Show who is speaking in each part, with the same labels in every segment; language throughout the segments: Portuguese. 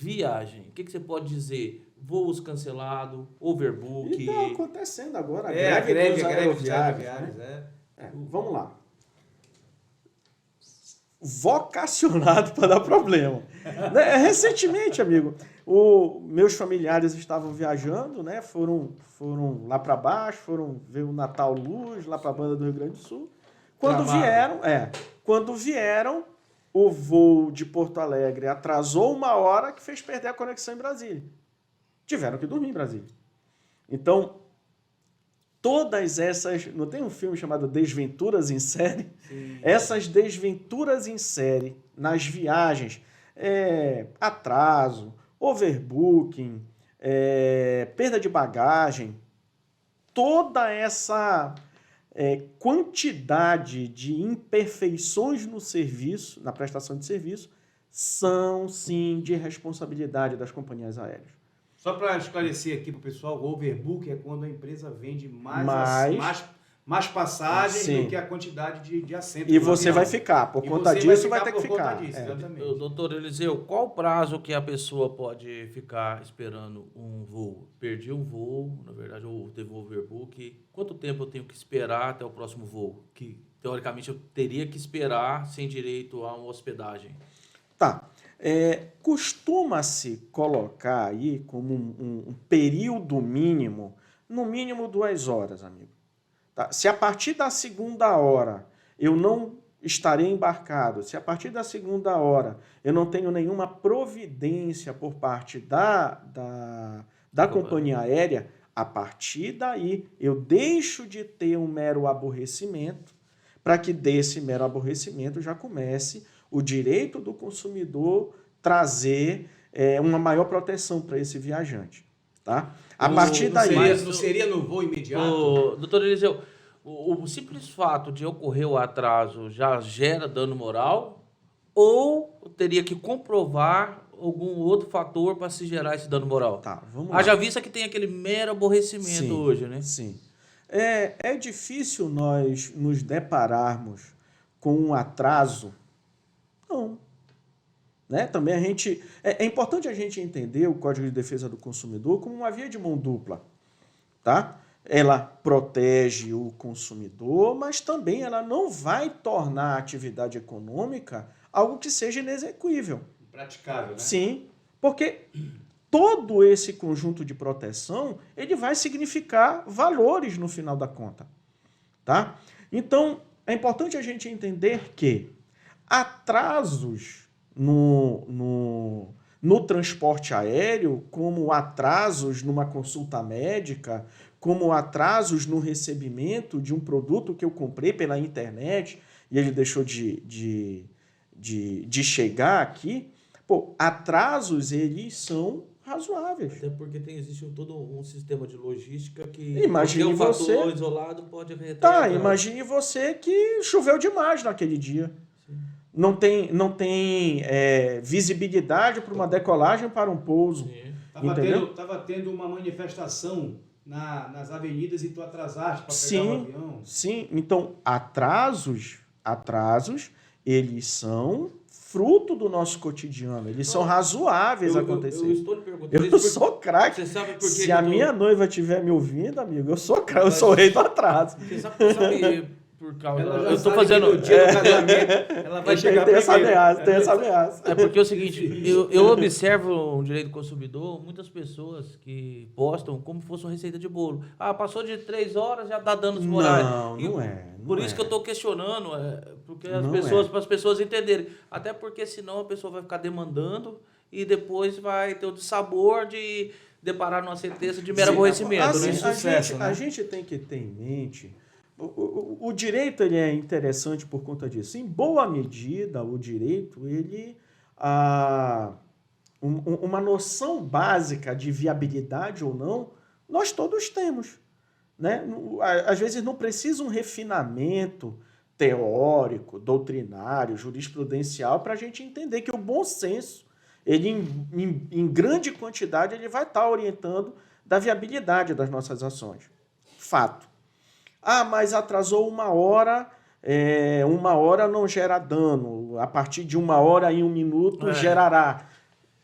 Speaker 1: viagem. O que você pode dizer? Voos cancelados, overbook...
Speaker 2: E está acontecendo agora
Speaker 3: a greve dos
Speaker 2: aeroviários,
Speaker 3: aeroviários,
Speaker 2: vamos lá. Vocacionado para dar problema. Né? Recentemente, amigo, meus familiares estavam viajando, né? Foram lá para baixo, foram ver o Natal Luz, lá para a banda do Rio Grande do Sul. Quando vieram, o voo de Porto Alegre atrasou 1 hora, que fez perder a conexão em Brasília. Tiveram que dormir em Brasília. Então, todas essas... Não tem um filme chamado Desventuras em Série? Sim. Essas desventuras em série nas viagens, atraso, overbooking, perda de bagagem, toda essa quantidade de imperfeições no serviço, na prestação de serviço, são, sim, de responsabilidade das companhias aéreas.
Speaker 3: Só para esclarecer aqui para o pessoal, o overbook é quando a empresa vende mais passagem do que a quantidade de assentos.
Speaker 2: E você vai ficar, por conta disso vai ter que ficar.
Speaker 3: Exatamente.
Speaker 1: Doutor Eliseu, qual o prazo que a pessoa pode ficar esperando um voo? Perdi um voo, na verdade, ou teve um overbook. Quanto tempo eu tenho que esperar até o próximo voo? Que, teoricamente, eu teria que esperar sem direito a uma hospedagem.
Speaker 2: Tá. Costuma-se colocar aí como um período mínimo, no mínimo 2 horas, amigo. Tá? Se a partir da 2ª hora eu não estarei embarcado, se a partir da 2ª hora eu não tenho nenhuma providência por parte da companhia aérea, a partir daí eu deixo de ter um mero aborrecimento, para que desse mero aborrecimento já comece o direito do consumidor trazer uma maior proteção para esse viajante. Tá? A partir daí...
Speaker 3: Não seria no voo imediato?
Speaker 1: Doutor Eliseu, o simples fato de ocorrer o atraso já gera dano moral ou teria que comprovar algum outro fator para se gerar esse dano moral?
Speaker 2: Tá, vamos lá.
Speaker 1: Haja vista que tem aquele mero aborrecimento hoje, né?
Speaker 2: Sim. É difícil nós nos depararmos com um atraso? Não. Né? Também é importante a gente entender o Código de Defesa do Consumidor como uma via de mão dupla. Tá? Ela protege o consumidor, mas também ela não vai tornar a atividade econômica algo que seja inexequível.
Speaker 3: Praticável, né?
Speaker 2: Sim, porque todo esse conjunto de proteção, ele vai significar valores no final da conta. Tá? Então, é importante a gente entender que atrasos no transporte aéreo, como atrasos numa consulta médica, como atrasos no recebimento de um produto que eu comprei pela internet e ele deixou de chegar aqui, atrasos eles são razoáveis.
Speaker 1: Até porque existe todo um sistema de logística que
Speaker 2: imagine você,
Speaker 1: fator isolado pode retar.
Speaker 2: Imagine você que choveu demais naquele dia. Sim. Não tem visibilidade para uma decolagem, para um pouso.
Speaker 3: Estava tendo uma manifestação nas avenidas e tu atrasaste para pegar o avião.
Speaker 2: Sim, então atrasos, eles são fruto do nosso cotidiano. Eles são razoáveis a acontecer.
Speaker 1: Eu estou lhe perguntando.
Speaker 2: Eu sou craque.
Speaker 1: Você sabe por que
Speaker 2: Se a minha noiva estiver me ouvindo, amigo, eu sou craque. Eu sou o rei do atraso.
Speaker 1: Você sabe por causa...
Speaker 3: Eu estou fazendo o dia do casamento, ela vai chegar
Speaker 2: tem essa ameaça.
Speaker 1: É porque é o seguinte, eu observo no direito do consumidor muitas pessoas que postam como se fosse uma receita de bolo. passou de 3 horas, já dá danos morais.
Speaker 2: Não é.
Speaker 1: Por isso que eu estou questionando, porque para as pessoas entenderem. Até porque senão a pessoa vai ficar demandando e depois vai ter o dissabor de deparar numa sentença de mero aborrecimento.
Speaker 2: A gente tem que ter em mente... O direito ele é interessante por conta disso. Em boa medida, o direito, uma noção básica de viabilidade ou não, nós todos temos. Né? Às vezes não precisa um refinamento teórico, doutrinário, jurisprudencial para a gente entender que o bom senso, ele em grande quantidade, ele vai estar orientando da viabilidade das nossas ações. Fato. Mas atrasou 1 hora, 1 hora não gera dano. A partir de 1 hora e 1 minuto gerará.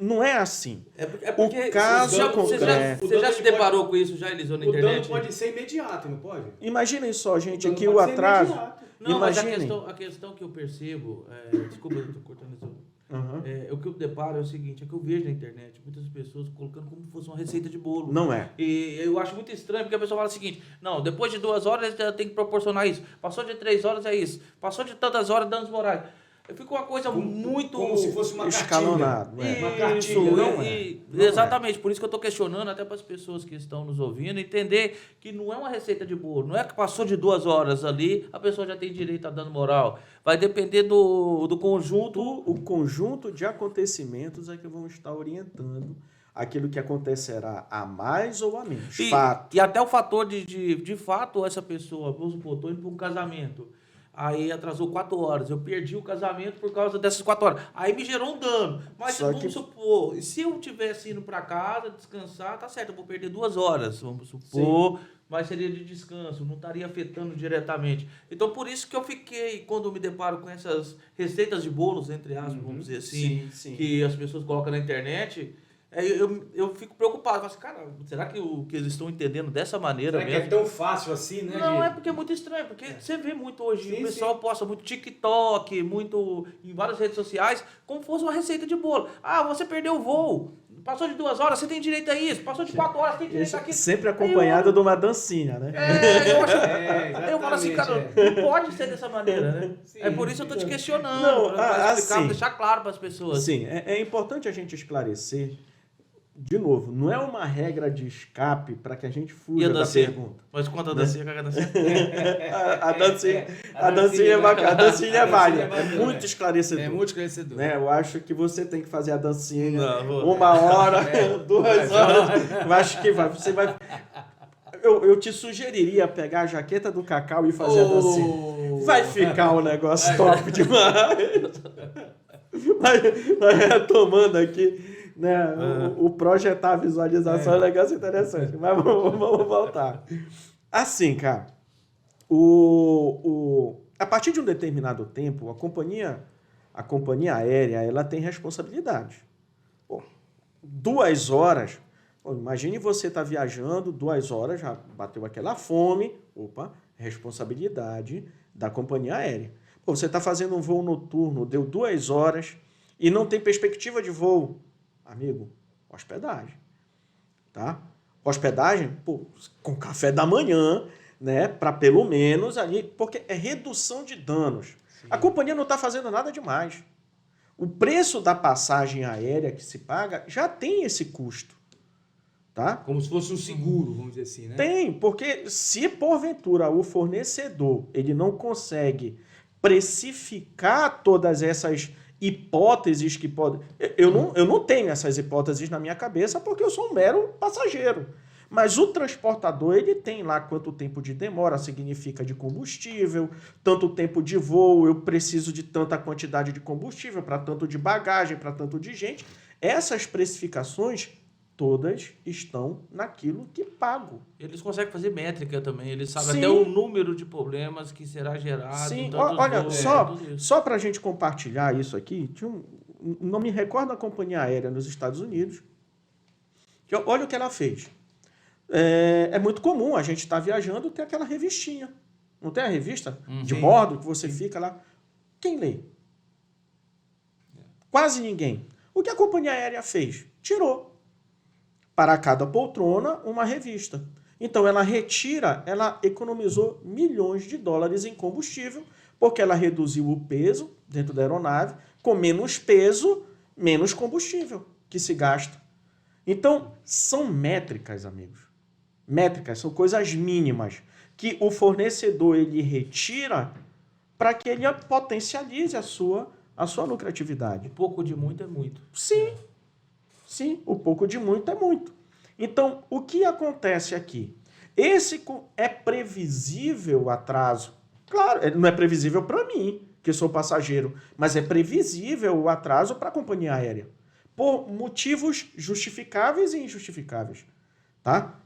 Speaker 2: não é assim.
Speaker 1: É porque
Speaker 2: o caso concreto...
Speaker 1: Você já se deparou com isso, já, Eliseu, na internet?
Speaker 3: O dano pode ser imediato, não pode?
Speaker 2: Imaginem só, gente, aqui o atraso...
Speaker 1: Não,
Speaker 2: imaginem.
Speaker 1: mas a questão que eu percebo... desculpa, eu estou cortando isso. O que eu deparo é o seguinte, é que eu vejo na internet muitas pessoas colocando como se fosse uma receita de bolo.
Speaker 2: Não é.
Speaker 1: E eu acho muito estranho, porque a pessoa fala o seguinte, não, depois de 2 horas já tem que proporcionar isso, passou de 3 horas é isso, passou de tantas horas danos morais. Fica uma coisa muito...
Speaker 3: Como se fosse uma
Speaker 2: escalonado.
Speaker 3: Uma cartilha, não é?
Speaker 1: Exatamente, por isso que eu estou questionando até para as pessoas que estão nos ouvindo, entender que não é uma receita de bolo, não é que passou de 2 horas ali, a pessoa já tem direito a dano moral. Vai depender do conjunto...
Speaker 2: O conjunto de acontecimentos é que vão estar orientando aquilo que acontecerá a mais ou a menos.
Speaker 1: E até o fator de fato, essa pessoa, vamos supor, estou indo para um casamento... Aí atrasou 4 horas. Eu perdi o casamento por causa dessas 4 horas. Aí me gerou um dano. Mas vamos supor, se eu tivesse indo para casa, descansar, tá certo, eu vou perder 2 horas, vamos supor, sim, mas seria de descanso, não estaria afetando diretamente. Então, por isso que eu fiquei, quando eu me deparo com essas receitas de bolos, entre aspas, vamos dizer assim, que as pessoas colocam na internet... Eu fico preocupado. Eu falo assim, cara, será que eles estão entendendo dessa maneira
Speaker 3: será
Speaker 1: mesmo?
Speaker 3: Que é tão fácil assim, né?
Speaker 1: Não, é porque é muito estranho. Porque você vê muito hoje, o pessoal posta muito TikTok, muito em várias redes sociais, como fosse uma receita de bolo. Ah, você perdeu o voo. Passou de 2 horas, você tem direito a isso. Passou de 4 horas, você tem direito a aquilo.
Speaker 2: Sempre acompanhado de uma dancinha, né?
Speaker 1: Eu falo assim, cara, não pode ser dessa maneira, né? Sim, é por isso que eu tô te questionando.
Speaker 2: Não,
Speaker 1: para explicar, deixar claro para as pessoas.
Speaker 2: Sim, é importante a gente esclarecer. De novo, não é uma regra de escape para que a gente fuja da pergunta.
Speaker 1: Mas conta a dancinha, que a dancinha.
Speaker 2: A dancinha é bacana, a dancinha é válida. É muito esclarecedor.
Speaker 3: É muito esclarecedor.
Speaker 2: Né? Eu acho que você tem que fazer a dancinha 1 hora, 2 horas. Eu acho que você vai... Eu te sugeriria pegar a jaqueta do Cacau e fazer a dancinha. Vai ficar um negócio top demais. Vai retomando aqui. Né? O projetar a visualização é um negócio interessante, mas vamos voltar. Assim, cara, a partir de um determinado tempo, a companhia aérea ela tem responsabilidade. 2 horas, imagine você estar viajando 2 horas, já bateu aquela fome, responsabilidade da companhia aérea. Você está fazendo um voo noturno, deu 2 horas e não tem perspectiva de voo. Amigo, hospedagem, tá? Hospedagem, com café da manhã, né? Para pelo menos ali, porque é redução de danos. Sim. A companhia não está fazendo nada demais. O preço da passagem aérea que se paga já tem esse custo, tá?
Speaker 3: Como se fosse um seguro, vamos dizer assim, né?
Speaker 2: Tem, porque se porventura o fornecedor ele não consegue precificar todas essas hipóteses que podem... Eu não tenho essas hipóteses na minha cabeça porque eu sou um mero passageiro. Mas o transportador, ele tem lá quanto tempo de demora significa de combustível, tanto tempo de voo, eu preciso de tanta quantidade de combustível, para tanto de bagagem, para tanto de gente. Essas precificações todas estão naquilo que pago.
Speaker 1: Eles conseguem fazer métrica também, eles sabem até o número de problemas que será gerado.
Speaker 2: Sim, olha, só para a gente compartilhar isso aqui, não me recordo a companhia aérea nos Estados Unidos, olha o que ela fez. É muito comum a gente estar viajando e ter aquela revistinha. Não tem a revista de bordo que você fica lá? Quem lê? Quase ninguém. O que a companhia aérea fez? Tirou. Para cada poltrona, uma revista. Então, ela economizou milhões de dólares em combustível, porque ela reduziu o peso dentro da aeronave, com menos peso, menos combustível que se gasta. Então, são métricas, amigos. Métricas, são coisas mínimas que o fornecedor ele retira para que ele potencialize a sua lucratividade.
Speaker 1: Um pouco de muito é muito.
Speaker 2: Sim, o pouco de muito é muito. Então, o que acontece aqui? Esse é previsível o atraso. Claro, não é previsível para mim, que sou passageiro, mas é previsível o atraso para a companhia aérea. Por motivos justificáveis e injustificáveis. Tá?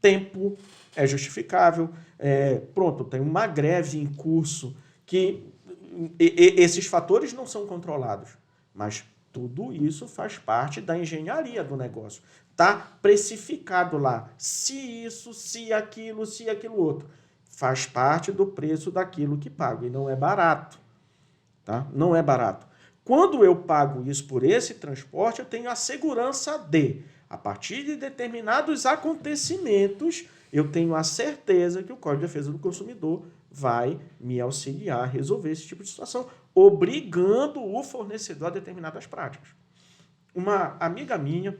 Speaker 2: Tempo é justificável. Tem uma greve em curso que esses fatores não são controlados, mas Tudo isso faz parte da engenharia do negócio. Está precificado lá. Se isso, se aquilo outro. Faz parte do preço daquilo que pago. E não é barato. Tá? Não é barato. Quando eu pago isso por esse transporte, eu tenho a segurança de, a partir de determinados acontecimentos, eu tenho a certeza que o Código de Defesa do Consumidor vai me auxiliar a resolver esse tipo de situação, obrigando o fornecedor a determinadas práticas. Uma amiga minha,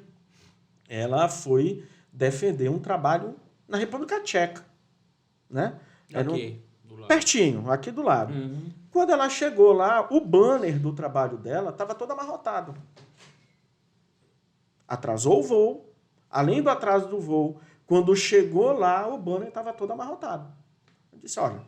Speaker 2: ela foi defender um trabalho na República Tcheca, né?
Speaker 1: Aqui, do lado.
Speaker 2: Pertinho, aqui do lado. Quando ela chegou lá, o banner do trabalho dela estava todo amarrotado. Atrasou o voo. Além do atraso do voo, quando chegou lá, o banner estava todo amarrotado. Eu disse, olha,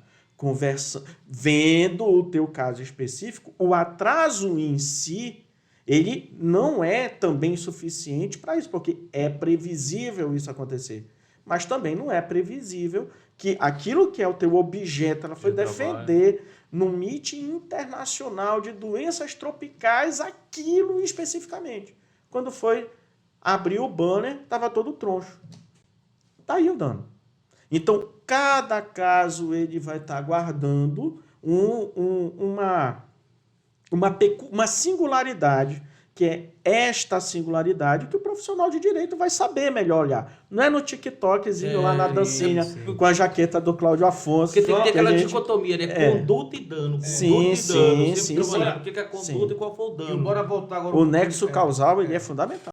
Speaker 2: vendo o teu caso específico, o atraso em si, ele não é também suficiente para isso, porque é previsível isso acontecer. Mas também não é previsível que aquilo que é o teu objeto, ela foi defender no meeting internacional de doenças tropicais, aquilo especificamente. Quando foi abrir o banner, estava todo troncho. Está aí o dano. Então, cada caso ele vai estar guardando uma singularidade, que é esta singularidade que o profissional de direito vai saber melhor olhar. Não é no TikTokzinho lá na dancinha com a jaqueta do Cláudio Afonso.
Speaker 1: Porque tem aquela dicotomia, né? Conduta e dano.
Speaker 2: Sim.
Speaker 1: O que é a conduta e qual foi o dano.
Speaker 2: O nexo causal ele é fundamental.